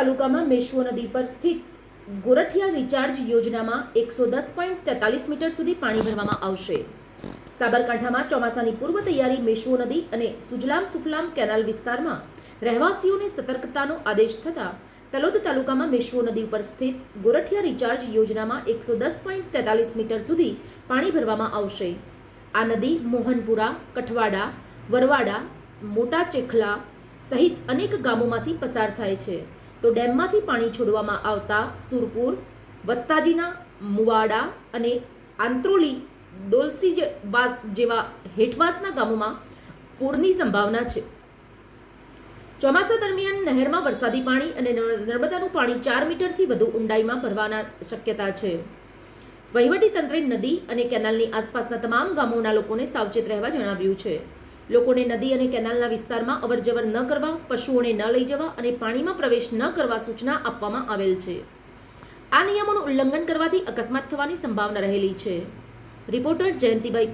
તાલુકામાં મેશ્વો નદી પર સ્થિત ગોરઠિયા રિચાર્જ યોજનામાં 110.43 મીટર સુધી પાણી ભરવામાં આવશે. સાબરકાંઠામાં ચોમાસાની પૂર્વ તૈયારી મેશ્વો નદી અને સુજલામ સુફલામ કેનાલ વિસ્તારમાં રહેવાસીઓને સતર્કતાનો આદેશ થતા તલોદ તાલુકામાં મેશ્વો નદી ઉપર સ્થિત ગોરઠિયા રિચાર્જ યોજનામાં 110.43 મીટર સુધી પાણી ભરવામાં આવશે. આ નદી મોહનપુરા, કઠવાડા, વરવાડા, મોટા ચેખલા સહિત અનેક ગામોમાંથી પસાર થાય છે. તો ડેમમાંથી પાણી છોડવામાં આવતા સુરપુર, વસ્તાજીના, મુવાડા અને આંત્રોલી, દોલસીવાસ જેવા હેઠવાસના ગામોમાં પૂરની સંભાવના છે. ચોમાસા દરમિયાન નહેરમાં વરસાદી પાણી અને નર્મદાનું પાણી 4 મીટરથી વધુ ઊંડાઈમાં ભરવાના શક્યતા છે. વહીવટીતંત્રે નદી અને કેનાલની આસપાસના તમામ ગામોના લોકોને સાવચેત રહેવા જણાવ્યું છે. લોકોને નદી અને કેનાલના વિસ્તારમાં અવરજવર ન કરવા, પશુઓને ન લઈ જવા અને પાણીમાં પ્રવેશ ન કરવા સૂચના આપવામાં આવેલ છે. આ નિયમોનું ઉલ્લંઘન કરવાથી અકસ્માત થવાની સંભાવના રહેલી છે. રિપોર્ટર જયંતિભાઈ પટેલ.